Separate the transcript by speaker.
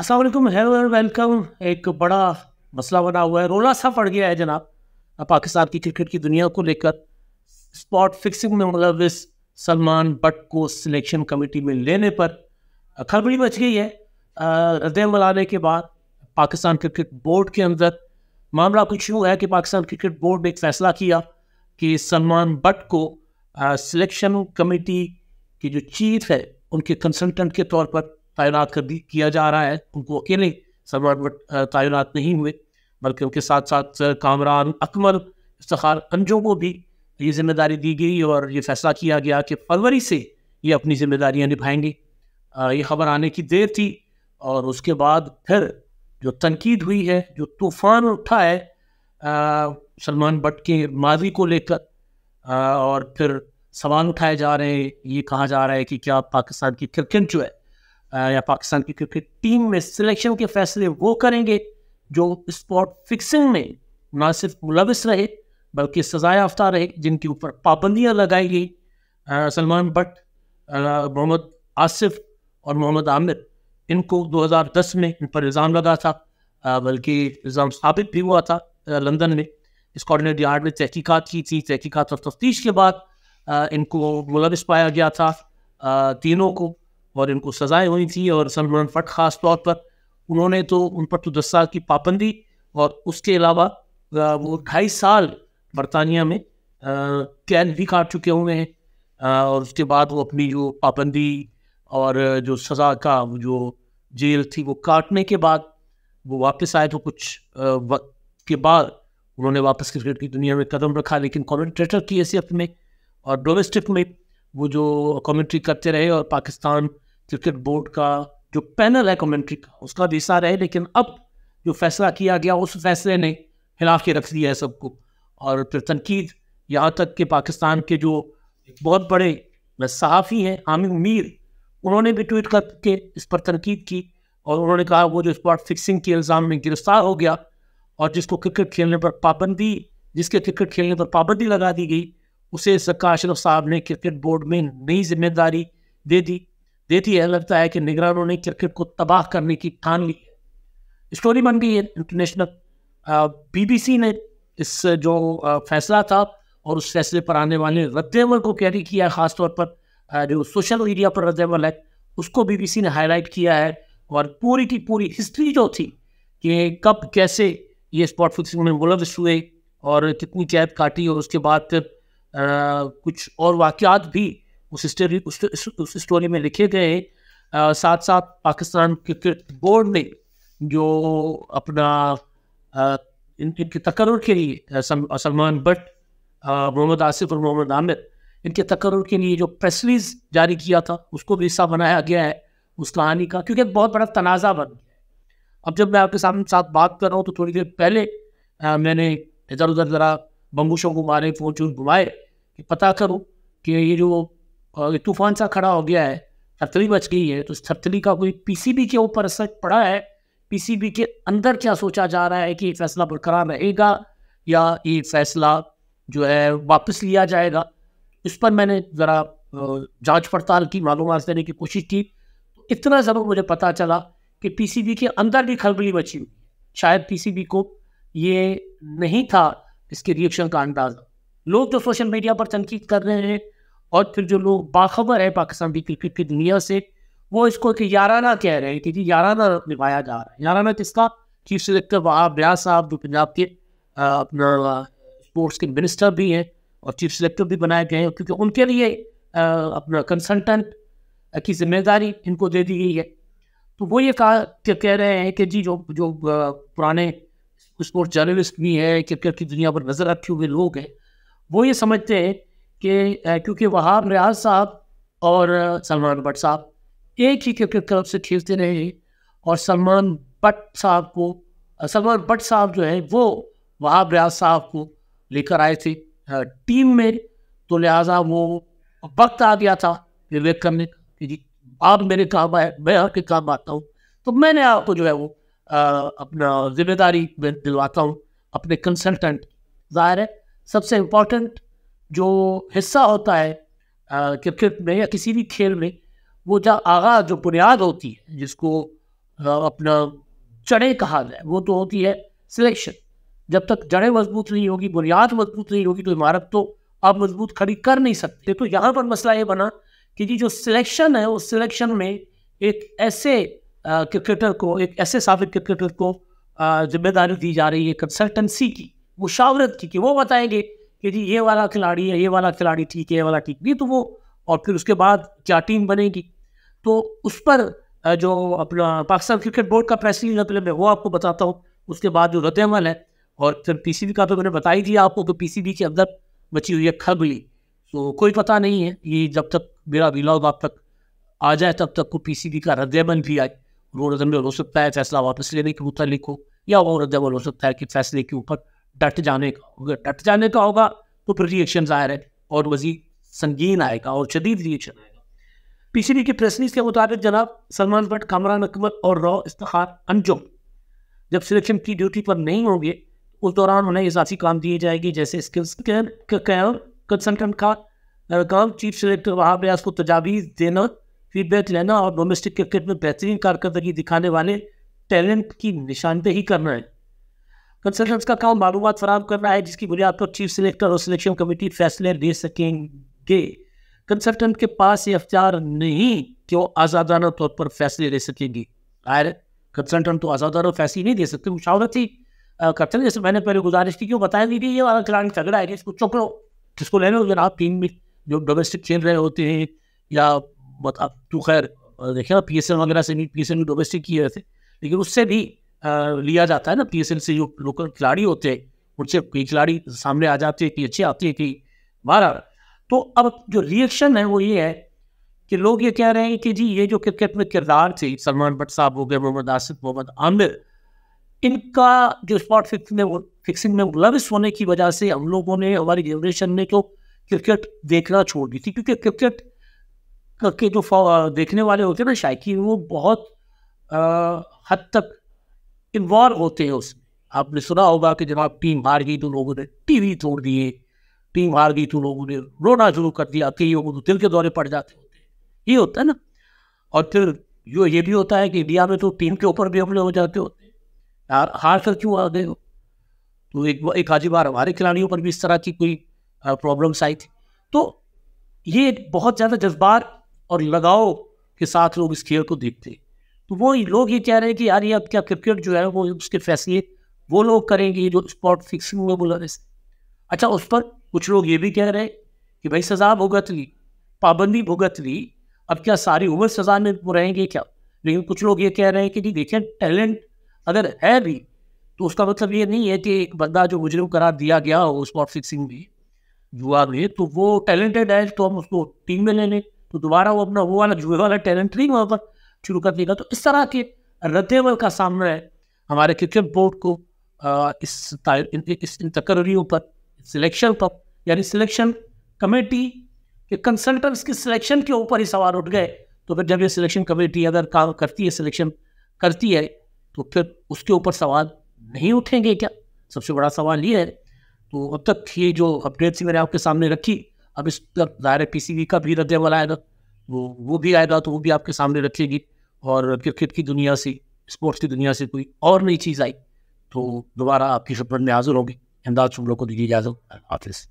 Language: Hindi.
Speaker 1: अस्सलाम वालेकुम, हेलो एंड वेलकम। एक बड़ा मसला बना हुआ है, रोला सा पड़ गया है जनाब पाकिस्तान की क्रिकेट की दुनिया को लेकर। स्पॉट फिक्सिंग में मुलविस सलमान बट को सिलेक्शन कमेटी में लेने पर खलबली मच गई है। रद्द-ए-अमल आने के बाद पाकिस्तान क्रिकेट बोर्ड के अंदर मामला कुछ यूँ है कि पाकिस्तान क्रिकेट बोर्ड ने एक फैसला किया कि सलमान बट को सिलेक्शन कमेटी की जो चीफ है उनके कंसल्टेंट के तौर पर तैनात किया जा रहा है। उनको अकेले सलमान बट तैनात नहीं हुए, बल्कि उनके साथ साथ कामरान अकमल, इफ्तिखार अंजू को भी ये जिम्मेदारी दी गई और ये फैसला किया गया कि फरवरी से ये अपनी जिम्मेदारियां निभाएंगे। ये खबर आने की देर थी और उसके बाद फिर जो तनकीद हुई है, जो तूफान उठा है सलमान बट के माजी को लेकर, और फिर सवाल उठाए जा रहे हैं। ये कहा जा रहा है कि क्या पाकिस्तान की क्रिकेट जो है या पाकिस्तान की क्रिकेट टीम में सिलेक्शन के फैसले वो करेंगे जो स्पॉट फिक्सिंग में ना सिर्फ मुलविस रहे बल्कि सजाए याफ्ता रहे, जिनके ऊपर पाबंदियां लगाई गई। सलमान बट, मोहम्मद आसिफ और मोहम्मद आमिर, इनको 2010 में इन पर इल्ज़ाम लगा था, बल्कि इल्ज़ाम साबित भी हुआ था। लंदन में स्कॉटलैंड यार्ड में तहकीकात की थी। तहकीकात और तफ्तीश के बाद इनको मुलविस पाया गया था, तीनों को, और इनको सजाएं हुई थी। और सलमान बट ख़ास तौर पर उन्होंने तो उन पर तो 10 साल की पाबंदी और उसके अलावा वो 2.5 साल बरतानिया में कैद भी काट चुके हुए हैं। और उसके बाद वो अपनी जो पाबंदी और जो सज़ा का जो जेल थी वो काटने के बाद वो वापस आए, तो कुछ वक्त के बाद उन्होंने वापस क्रिकेट की दुनिया में कदम रखा, लेकिन कमेंटेटर की हैसियत में और डोमेस्टिक में वो जो कमेंट्री करते रहे और पाकिस्तान क्रिकेट बोर्ड का जो पैनल है कमेंट्री का उसका भी हिस्सा रहे। लेकिन अब जो फैसला किया गया उस फैसले ने हिला के रख दिया है सबको। और फिर तनकीद यहाँ तक कि पाकिस्तान के जो बहुत बड़े सहाफ़ी हैं आमिर मीर, उन्होंने भी ट्वीट करके इस पर तनकीद की और उन्होंने कहा वो जो स्पॉट फिक्सिंग के इल्ज़ाम में गिरफ्तार हो गया और जिसके क्रिकेट खेलने पर पाबंदी लगा दी गई, उसे ज़का अशरफ साहब ने क्रिकेट बोर्ड में नई जिम्मेदारी देती है। लगता है कि निगरानों ने क्रिकेट को तबाह करने की ठान ली है। स्टोरी बन गई है इंटरनेशनल। BBC ने इस जो फैसला था और उस फैसले पर आने वाले रद्द-ए-अमल को कैरी किया है। ख़ासतौर पर जो सोशल मीडिया पर रद्द-ए-अमल है उसको BBC ने हाईलाइट किया है और पूरी की पूरी हिस्ट्री जो थी कि कब कैसे ये स्पॉट फिक्सिंग में मुलविस हुए और कितनी कैद काटी, और उसके बाद फिर कुछ और वाक़यात भी उस स्टोरी में लिखे गए। साथ साथ पाकिस्तान क्रिकेट बोर्ड ने जो अपना इनके तकर्रुर के लिए सलमान बट, मोहम्मद आसिफ और मोहम्मद आमिर, इनके तकर्रुर के लिए जो प्रेस रिलीज जारी किया था उसको भी हिस्सा बनाया गया है उस कहानी का, क्योंकि एक बहुत बड़ा तनाज़ा बन गया है। अब जब मैं आपके साथ बात कर रहा हूँ तो थोड़ी देर पहले मैंने इधर उधर ज़रा बम्बूशों को मारे, फोन घुमाए कि पता करूँ कि ये जो तूफान सा खड़ा हो गया है, थरथली बच गई है, तो इस थरथली का कोई PCB के ऊपर असर पड़ा है? PCB के अंदर क्या सोचा जा रहा है कि ये फैसला बरकरार रहेगा या ये फैसला जो है वापस लिया जाएगा? इस पर मैंने ज़रा जांच पड़ताल की, मालूमात देने की कोशिश की। तो इतना ज़रूर मुझे पता चला कि PCB के अंदर भी खलबली मची हुई। शायद PCB को ये नहीं था इसके रिएक्शन का अंदाज़ा। लोग जो सोशल मीडिया पर तनकीद कर रहे हैं और फिर जो लोग बाखबर है पाकिस्तान की क्रिकेट की दुनिया से, वो इसको कि याराना कह रहे हैं कि जी याराना निभाया जा रहा है। याराना किसका? चीफ सेलेक्टर वहाब रियाज साहब, जो पंजाब के अपना स्पोर्ट्स के मिनिस्टर भी हैं और चीफ सेलेक्टर भी बनाए गए हैं, क्योंकि उनके लिए अपना कंसल्टेंट की जिम्मेदारी इनको दे दी गई है। तो वो ये कह रहे हैं कि जी जो पुराने स्पोर्ट्स जर्नलिस्ट भी हैं, क्रिकेट की दुनिया पर नज़र रखे हुए लोग हैं, वो ये समझते हैं कि क्योंकि वहाब रियाज साहब और सलमान बट साहब एक ही क्रिकेट क्लब से खेलते रहे और सलमान बट साहब जो है वो वहाब रियाज साहब को लेकर आए थे टीम में, तो लिहाजा वो वक्त आ गया था विवेक करने का कि जी आप मेरे काम आए, मैं आपके काम आता हूँ, तो मैंने आपको जो है वो अपना जिम्मेदारी दिलवाता हूँ अपने कंसल्टेंट। ज़ाहिर है सबसे इम्पोर्टेंट जो हिस्सा होता है क्रिकेट में या किसी भी खेल में, वो जो आगाज़, जो बुनियाद होती है, जिसको अपना जड़ें कहा जाए, वो तो होती है सिलेक्शन। जब तक जड़ें मजबूत नहीं होगी, बुनियाद मजबूत नहीं होगी, तो इमारत तो आप मजबूत खड़ी कर नहीं सकते। तो यहाँ पर मसला ये बना कि जी जो सिलेक्शन है, उस सिलेक्शन में एक ऐसे क्रिकेटर को, एक ऐसे साबिक क्रिकेटर को जिम्मेदारी दी जा रही है कंसल्टेंसी की, मुशावरत की, कि वो बताएंगे कि जी ये वाला खिलाड़ी है, ये वाला खिलाड़ी ठीक है, ये वाला ठीक नहीं। तो वो, और फिर उसके बाद क्या टीम बनेगी, तो उस पर जो अपना पाकिस्तान क्रिकेट बोर्ड का प्रेस रिलीज है, मैं वो आपको बताता हूँ। उसके बाद जो रद्द-ए-अमल है, और फिर पीसीबी का तो मैंने बता ही दिया आपको, तो पीसीबी के अंदर मची हुई है खलबली। तो कोई पता नहीं है, ये जब तक मेरा व्लॉग आप तक आ जाए तब तक को पीसीबी का रद्द-ए-अमल भी आए। वो रद्द-ए-अमल हो सकता है फैसला वापस लेने के मुतालिक हो, या वो रद्द-ए-अमल हो सकता है कि फैसले के ऊपर डट जाने का। अगर डट जाने का होगा तो फिर रिएक्शन ज़ाहिर है और मज़ीद संगीन आएगा और शदीद रिएक्शन आएगा। पीसीबी की प्रेस रिलीज के मुताबिक जनाब सलमान बट, कामरान अकमल और रॉ इफ्तिखार अंजुम जब सिलेक्शन की ड्यूटी पर नहीं होंगे, उस दौरान उन्हें इजाफी काम दिए जाएगी, जैसे स्किल्स कंसल्टेंट का काम, चीफ सेलेक्टर वहाब रियाज को तजावीज़ देना, फीडबैक लेना और डोमेस्टिक क्रिकेट में बेहतरीन कारकर्दगी दिखाने वाले टैलेंट की निशानदेही करना है। कंसल्टेंट्स का काम मालूमात फराहम करना है, जिसकी बुनियाद पर चीफ सेलेक्टर और सिलेक्शन कमेटी फैसले ले सकेंगे। कंसल्टेंट के पास ये अख्तियार नहीं कि वो आज़ादाना तौर पर फैसले ले सकेंगी। कंसल्टेंट तो आज़ादाना फैसले नहीं दे सकते, मुशावरत ही करते हैं। जैसे मैंने पहले गुजारिश की कि वो बताया नहीं कि ये वाला खिलाड़ी तगड़ा है, इसको चुप लो, जिसको ले लो जनाब टीम में, जो डोमेस्टिक खेल रहे होते हैं, या अब तो खैर देखिए ना PSL वगैरह से नहीं, PSL में डोमेस्टिक किए थे, लेकिन उससे भी लिया जाता है ना। PSL से जो लोकल खिलाड़ी होते हैं, उनसे कई खिलाड़ी सामने आ जाते हैं, कि अच्छे आते हैं, कि बाहर। तो अब जो रिएक्शन है वो ये है कि लोग ये कह रहे हैं कि जी ये जो क्रिकेट में किरदार थे, सलमान बट साहब हो गए, मोहम्मद आसिफ, मोहम्मद आमिर, इनका जो स्पॉट फिक्सिंग में मुलविस होने की वजह से हम लोगों ने, हमारी जनरेशन ने तो क्रिकेट देखना छोड़ दी थी। क्योंकि क्रिकेट के जो देखने वाले होते हैं ना शायकीन, वो बहुत हद तक इन्वॉल्व होते हैं उसमें। आपने सुना होगा कि जनाब टीम हार गई तो लोगों ने टीवी तोड़ दिए, टीम हार गई तो लोगों ने रोना शुरू कर दिया, कई लोगों को दिल के दौरे पड़ जाते होते हैं, ये होता है ना। और फिर ये भी होता है कि इंडिया में तो टीम के ऊपर भी हमले हो जाते होते हैं, यार हार कर क्यों आ गए हो। तो एक आधी बार हमारे खिलाड़ियों पर भी इस तरह की कोई प्रॉब्लम्स आई थी। तो ये बहुत ज़्यादा जज्बात और लगाव के साथ लोग इस खेल को देखते हैं। तो वो लोग ये कह रहे हैं कि यार ये अब क्या क्रिकेट जो है वो उसके फैसले वो लोग करेंगे जो स्पॉट फिक्सिंग में बोला। अच्छा, उस पर कुछ लोग ये भी कह रहे हैं कि भाई सज़ा भुगत ली, पाबंदी भुगत ली, अब क्या सारी उम्र सज़ा में रहेंगे क्या। लेकिन कुछ लोग ये कह रहे हैं कि जी देखिए, टैलेंट अगर है भी तो उसका मतलब ये नहीं है कि एक बंदा जो मुजरिम करार दिया गया हो स्पॉट फिक्सिंग में, जुआ में, तो वो टैलेंटेड है तो हम उसको टीम में ले लें, तो दोबारा वो अपना वो वाला जुए वाला टैलेंट नहीं वहाँ पर शुरू कर देगा। तो इस तरह के रद्द-ए-अमल का सामना है हमारे क्रिकेट बोर्ड को इन तकर्रियों पर, सिलेक्शन पर, यानी सिलेक्शन कमेटी के कंसल्टेंट्स की सिलेक्शन के ऊपर ही सवाल उठ गए। तो फिर जब ये सिलेक्शन कमेटी अगर काम करती है, सिलेक्शन करती है, तो फिर उसके ऊपर सवाल नहीं उठेंगे क्या? सबसे बड़ा सवाल ये है। तो अब तक ये जो अपडेट्स मैंने आपके सामने रखी, अब इस पर ज़ाहिर पीसीबी का भी रद्द-ए-अमल आएगा, वो भी आएगा, तो वो भी आपके सामने रखेगी। और क्रिकेट की दुनिया से, स्पोर्ट्स की दुनिया से कोई और नई चीज़ आई तो दोबारा आपकी खिदमत में हाजिर होगी। अंदाज तुम लोग को दीजिए इजाज़त। हाफ़िज़।